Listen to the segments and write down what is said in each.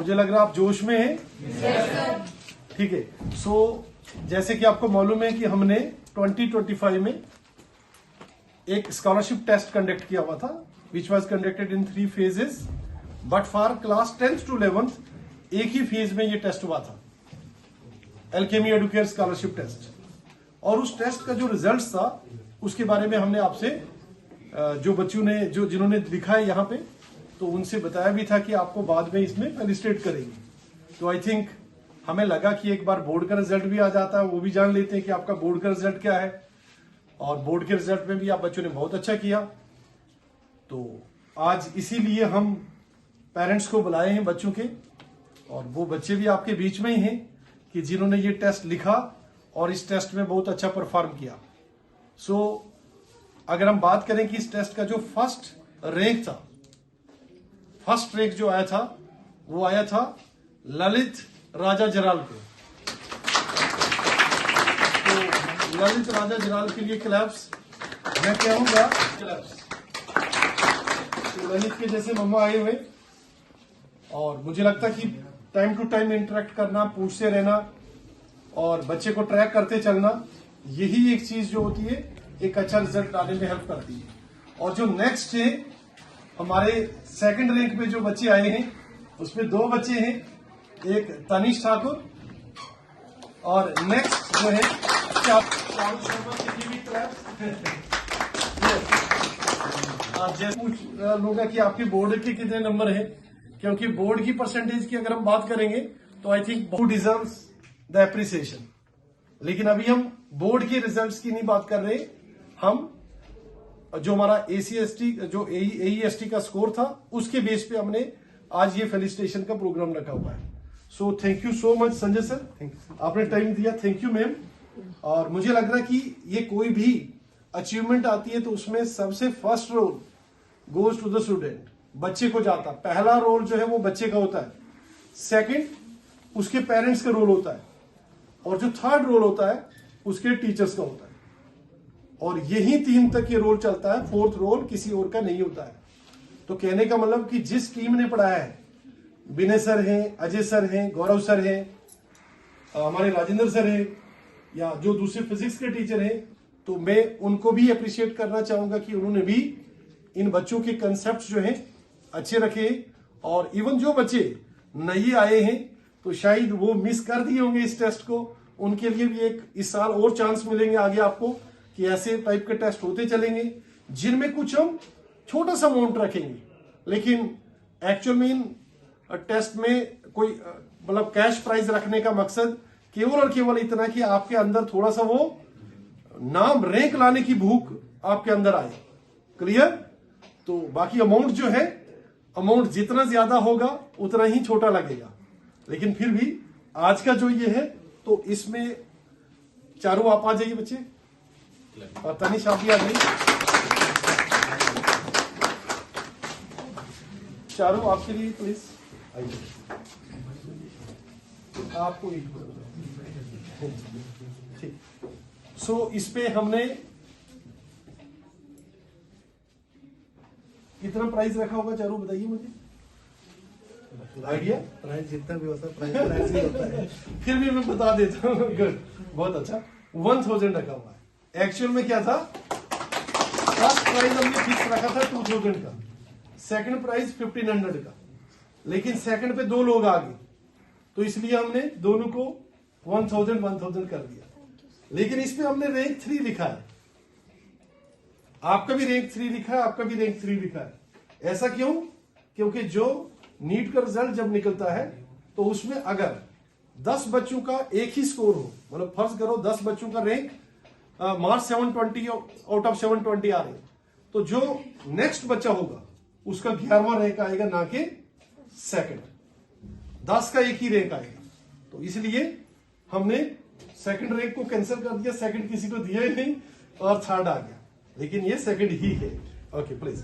मुझे लग रहा है आप जोश में हैं। ठीक है। सो जैसे कि आपको मालूम है कि हमने 2025 में एक स्कॉलरशिप टेस्ट कंडक्ट किया हुआ था, which was conducted in 3 phases, but for class 10th to 11th एक ही फेज में ये टेस्ट हुआ था, एल्केमी एडुकेयर स्कॉलरशिप टेस्ट। और उस टेस्ट का जो रिजल्ट था उसके बारे में हमने आपसे जो बच्चों ने जिन्होंने लिखा है यहाँ पे, तो उनसे बताया भी था कि आपको बाद में इसमें फेलिसिटेट करेंगे। तो आई थिंक हमें लगा कि एक बार बोर्ड का रिजल्ट भी आ जाता है, वो भी जान लेते हैं कि आपका बोर्ड का रिजल्ट क्या है। और बोर्ड के रिजल्ट में भी आप बच्चों ने बहुत अच्छा किया। तो आज इसीलिए हम पेरेंट्स को बुलाए हैं बच्चों के, और वो बच्चे भी आपके बीच में ही हैं कि जिन्होंने ये टेस्ट लिखा और इस टेस्ट में बहुत अच्छा परफॉर्म किया। सो अगर हम बात करें कि इस टेस्ट का जो फर्स्ट रैंक था, फर्स्ट रैंक जो आया था वो आया था ललित राजा जराल को। तो ललित राजा जराल के लिए क्लैप्स मैं कहूंगा, क्लैप्स। तो ललित के जैसे मम्मा आए हुए, और मुझे लगता है कि टाइम टू टाइम इंटरेक्ट करना, पूछते रहना और बच्चे को ट्रैक करते चलना, यही एक चीज जो होती है एक अच्छा रिजल्ट लाने में हेल्प करती है। और जो नेक्स्ट है हमारे सेकंड रैंक पे जो बच्चे आए हैं उसमें 2 बच्चे हैं, एक तनिष ठाकुर और नेक्स्ट जो है चारू शर्मा की भी जैसे पूछ लूंगा कि आपके बोर्ड के कितने नंबर हैं, क्योंकि बोर्ड की परसेंटेज की अगर हम बात करेंगे तो I think who deserves the appreciation. लेकिन अभी हम बोर्ड के रिजल्ट्स की नहीं बात कर रहे, हम जो हमारा ACST जो AEST का स्कोर था उसके बेस पे हमने आज ये फेलिसिटेशन का प्रोग्राम रखा हुआ है। So thank you so much Sanjay sir, आपने टाइम दिया, थैंक यू मैम। और मुझे लग रहा है कि ये कोई भी अचीवमेंट आती है तो उसमें सबसे first role goes to the student, बच्चे को जाता। पहला रोल जो है वो बच्चे का होता है, सेकंड उसके पेरेंट्स का रोल होता है, और जो थर्ड रोल होता है उसके टीचर्स का होता है। और यही 3 तक ये रोल चलता है, फोर्थ रोल किसी और का नहीं होता है। तो कहने का मतलब कि जिस टीम ने पढ़ाया है, विनय सर हैं, अजय सर हैं, गौरव सर हैं, हमारे राजेंद्र सर हैं, या जो दूसरे फिजिक्स के टीचर हैं, तो मैं उनको भी अप्रिशिएट करना चाहूंगा कि उन्होंने भी इन बच्चों के कंसेप्ट जो हैं अच्छे रखे। और इवन जो बच्चे नए आए हैं तो शायद वो मिस कर दिए होंगे इस टेस्ट को, उनके लिए भी एक इस साल और चांस मिलेंगे आगे आपको कि ऐसे टाइप के टेस्ट होते चलेंगे जिनमें कुछ हम छोटा सा अमाउंट रखेंगे, लेकिन एक्चुअल में इन टेस्ट में कोई मतलब कैश प्राइज रखने का मकसद केवल और केवल इतना कि आपके अंदर थोड़ा सा वो नाम रैंक लाने की भूख आपके अंदर आए। क्लियर? तो बाकी अमाउंट जो है, अमाउंट जितना ज्यादा होगा उतना ही छोटा लगेगा, लेकिन फिर भी आज का जो ये है तो इसमें चारों आप आ जाइए बच्चे, और तनिष आप भी आ जाइए। चारों आपके लिए प्लीज आइए, आपको ठीक। सो इस पे हमने कितना प्राइस रखा होगा चारों, बताइए मुझे आइडिया। प्राइस जितना भी होता है प्राइस ही होता है। फिर भी मैं बता देता हूँ, गुड, बहुत अच्छा। 1000 रखा हुआ है। एक्चुअल में क्या था, फर्स्ट प्राइस हमने फिक्स रखा था 2000 का, सेकंड प्राइस 1500 का, लेकिन सेकंड पे 2 लोग आ गए तो इसलिए हमने दोनों को 1000 कर दिया। लेकिन इस पे हमने रैंक 3 लिखा है, आपका भी रैंक 3 लिखा है, आपका भी रैंक 3 लिखा है। ऐसा क्यों? क्योंकि जो नीट का रिजल्ट जब निकलता है तो उसमें अगर 10 बच्चों का एक ही स्कोर हो, मतलब फर्ज करो 10 बच्चों का रैंक मार्क्स 720 आउट ऑफ 720 आ रहे, तो जो नेक्स्ट बच्चा होगा उसका 11वां रैंक आएगा, ना कि सेकंड। 10 का एक ही रैंक आएगा, तो इसलिए हमने सेकंड रैंक को कैंसिल कर दिया, सेकंड किसी को दिया ही नहीं और थर्ड आ गया, लेकिन ये सेकंड ही है। ओके प्लीज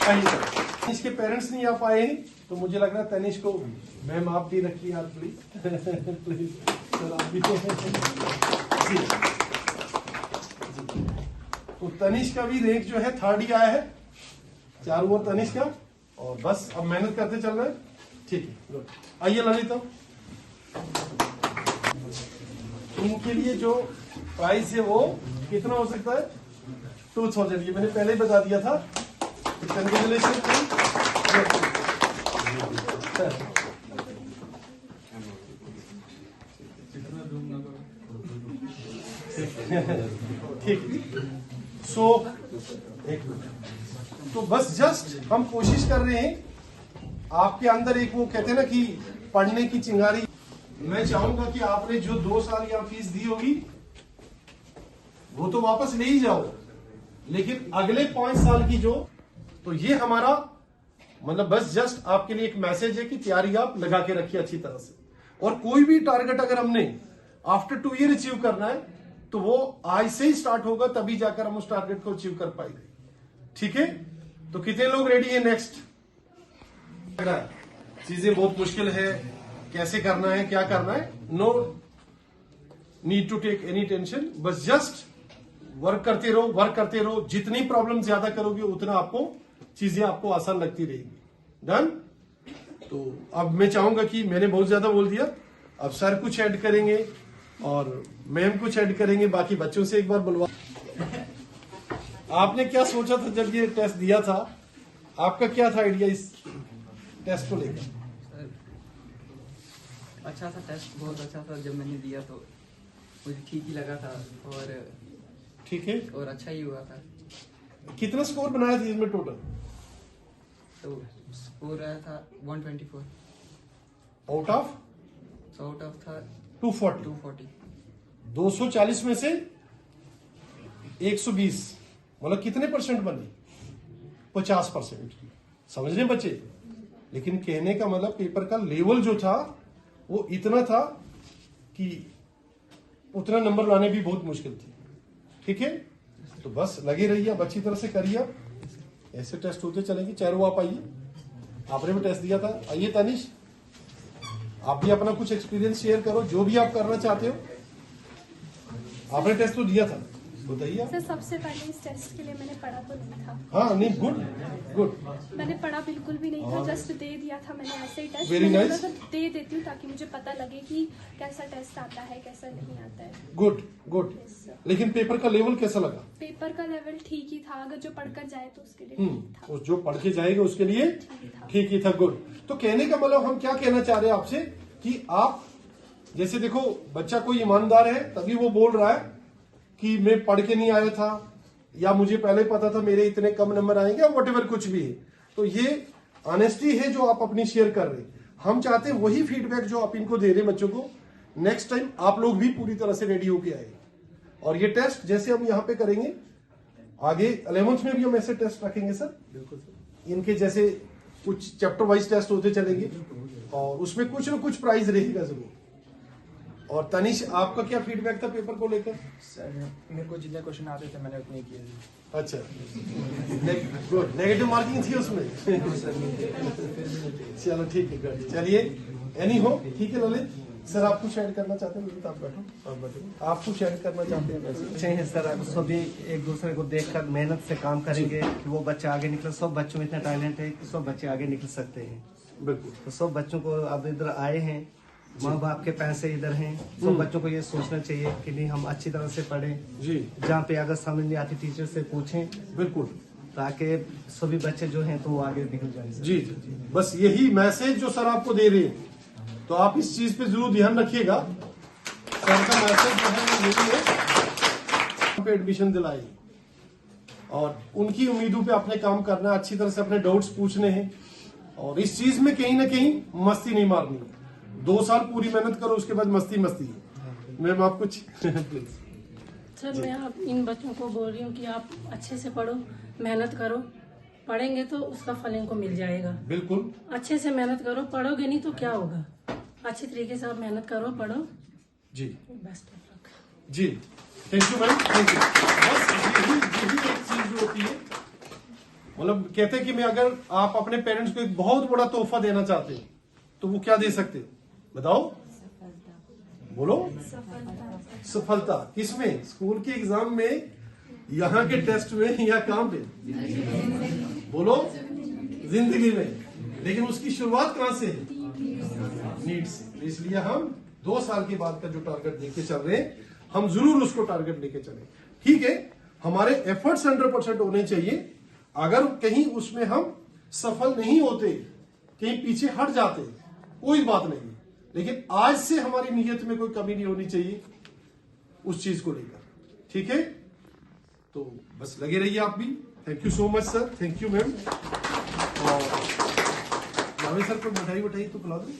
आइए सर। तनिष के पेरेंट्स नहीं आ पाए हैं तो मुझे लग रहा है तनिष को मैम आप भी रखिए यार प्लीज प्लीज सर आप भी जी। तो तनिष का भी रैंक जो है 3rd ही आया है, चारों ओर तनिष का और बस अब मेहनत करते चलना है। ठीक है, गुड। आइए ललिता, इनके लिए जो प्राइस है वो कितना हो सकता है? 2000। ये मैंने पहले ही बता दिया था। कंग्रेचुलेशन। ठीक। सो एक मिनट, तो बस जस्ट हम कोशिश कर रहे हैं, आपके अंदर एक वो कहते हैं ना कि पढ़ने की चिंगारी। मैं चाहूंगा कि आपने जो 2 साल यहाँ फीस दी होगी वो तो वापस ले ही जाओ, लेकिन अगले 5 साल की जो, तो ये हमारा मतलब बस जस्ट आपके लिए एक मैसेज है कि तैयारी आप लगा के रखिए अच्छी तरह से। और कोई भी टारगेट अगर हमने आफ्टर 2 ईयर अचीव करना है तो वो आज से ही स्टार्ट होगा, तभी जाकर हम उस टारगेट को अचीव कर पाएंगे। ठीक है, तो कितने लोग रेडी है? नेक्स्ट। चीजें बहुत मुश्किल है, कैसे करना है, क्या करना है, no need to take any tension, बस जस्ट वर्क करते रहो, वर्क करते रहो। जितनी प्रॉब्लम ज्यादा करोगे उतना आपको चीजें आपको आसान लगती रहेगी। डन। तो अब मैं चाहूंगा कि मैंने बहुत ज्यादा बोल दिया, अब सर कुछ ऐड करेंगे और मैम कुछ ऐड करेंगे, बाकी बच्चों से एक बार बुलवा। आपने क्या सोचा था जब ये टेस्ट दिया था? आपका क्या था आइडिया इस टेस्ट को लेकर? अच्छा था टेस्ट, बहुत अच्छा था। जब मैंने दिया तो मुझे ठीक ही लगा था और ठीक है, और अच्छा ही हुआ था। कितना स्कोर बनाया था इसमें टोटल? तो स्कोर आया था 124 आउट ऑफ था 240। 240। 240 में से 120, मतलब कितने परसेंट बने? 50%। समझ रहे बच्चे? लेकिन कहने का मतलब पेपर का लेवल जो था वो इतना था कि उतना नंबर लाने भी बहुत मुश्किल थी। ठीक है, तो बस लगे रहिए, अब अच्छी तरह से करिए। ऐसे टेस्ट होते चलेंगे। चारों आप आइए, आपने भी टेस्ट दिया था। आइए तनिष, आप भी अपना कुछ एक्सपीरियंस शेयर करो, जो भी आप करना चाहते हो। आपने टेस्ट तो दिया था, बताइए। सर सबसे पहले इस टेस्ट के लिए मैंने पढ़ा तो नहीं था। हाँ, नहीं, गुड गुड। मैंने पढ़ा बिल्कुल भी नहीं था, जस्ट दे दिया था मैंने ऐसे ही टेस्ट। Very मैंने nice. सोचा दे देती हूँ ताकि मुझे पता लगे कि कैसा टेस्ट आता है कैसा नहीं आता है। Good good. Yes, sir. लेकिन पेपर का लेवल कैसा लगा? पेपर का लेवल ठीक ही था, अगर जो पढ़कर जाए तो उसके लिए ठीक था। उस जो पढ़ के जाएगा उसके लिए ठीक ही था। गुड। तो कहने का मतलब हम क्या कहना चाह रहे हैं आपसे कि आप जैसे देखो, बच्चा कोई ईमानदार है तभी वो बोल रहा है कि मैं पढ़ के नहीं आया था, या मुझे पहले पता था मेरे इतने कम नंबर आएंगे, या वॉटेवर कुछ भी है। तो ये ऑनेस्टी है जो आप अपनी शेयर कर रहे हैं। हम चाहते हैं वही फीडबैक जो आप इनको दे रहे हैं बच्चों को, नेक्स्ट टाइम आप लोग भी पूरी तरह से रेडी होके आए। और ये टेस्ट जैसे हम यहाँ पे करेंगे, आगे 11th में भी हम ऐसे टेस्ट रखेंगे सर। बिल्कुल सर। इनके जैसे कुछ चैप्टर वाइज टेस्ट होते चलेंगे और उसमें कुछ ना कुछ प्राइज रहेगा जरूर। और तनिष, आपका क्या फीडबैक था पेपर को लेकर? सर मेरे को जितने क्वेश्चन आते थे मैंने उतने किए थे। अच्छा, गुड। नेगेटिव मार्किंग थी उसमें? चलो ठीक है, गुड। चलिए, एनी हो, ठीक है। ललित सर, आप कुछ ऐड करना चाहते हैं? ललित आप बैठो, आप बैठो। आप कुछ ऐड करना चाहते हैं वैसे? अच्छे हैं सर, अब सभी एक दूसरे को देखकर मेहनत से काम करेंगे कि वो बच्चे आगे निकले। सब बच्चों में इतना टैलेंट है कि सब बच्चे आगे निकल सकते हैं। बिल्कुल। तो सब बच्चों को अब इधर आए हैं, माँ बाप के पैसे इधर हैं, सब बच्चों को ये सोचना चाहिए कि नहीं हम अच्छी तरह से पढ़ें। जी, जहाँ पे अगर समझ नहीं आती टीचर से पूछें, बिल्कुल। ताकि सभी बच्चे जो हैं तो वो आगे निकल जाए। जी जी, बस यही मैसेज जो सर आपको दे रहे हैं, तो आप इस चीज पे जरूर ध्यान रखिएगा। सर का मैसेज जो है वो यही है, पे एडमिशन दिलाए और उनकी उम्मीदों पे अपने काम करना है, अच्छी तरह से अपने डाउट्स पूछने हैं और इस चीज में कहीं ना कहीं मस्ती नहीं मारनी। 2 साल पूरी मेहनत करो, उसके बाद मस्ती मस्ती है। मैम आप कुछ प्लीज। सर मैं आप इन बच्चों को बोल रही हूँ कि आप अच्छे से पढ़ो, मेहनत करो। पढ़ेंगे तो उसका फल इनको मिल जाएगा। बिल्कुल। अच्छे से मेहनत करो, पढ़ोगे नहीं तो क्या होगा। अच्छे तरीके से आप मेहनत करो, पढ़ो। जी बेस्ट ऑफ लक। जी, thank you ma'am, thank you. बस यही एक चीज जो होती है, मतलब कहते हैं कि मैं अगर आप अपने पेरेंट्स को एक बहुत बड़ा तोहफा देना चाहते हैं तो वो क्या दे सकते हैं? बताओ, बोलो। सफलता। किसमें? स्कूल के एग्जाम में, यहाँ के टेस्ट में, या काम पे? बोलो। जिंदगी में, लेकिन उसकी शुरुआत कहां से है? नीट से। तो इसलिए हम 2 साल के बाद का जो टारगेट लेके चल रहे हैं, हम जरूर उसको टारगेट लेके चले। ठीक है, हमारे एफर्ट्स 100% होने चाहिए। अगर कहीं उसमें हम सफल नहीं होते, कहीं पीछे हट जाते, कोई बात नहीं, लेकिन आज से हमारी नीयत में कोई कमी नहीं होनी चाहिए उस चीज को लेकर। ठीक है, तो बस लगे रहिए आप भी। Thank you so much sir, thank you ma'am. और जावेद सर को मिठाई तो खिला दो।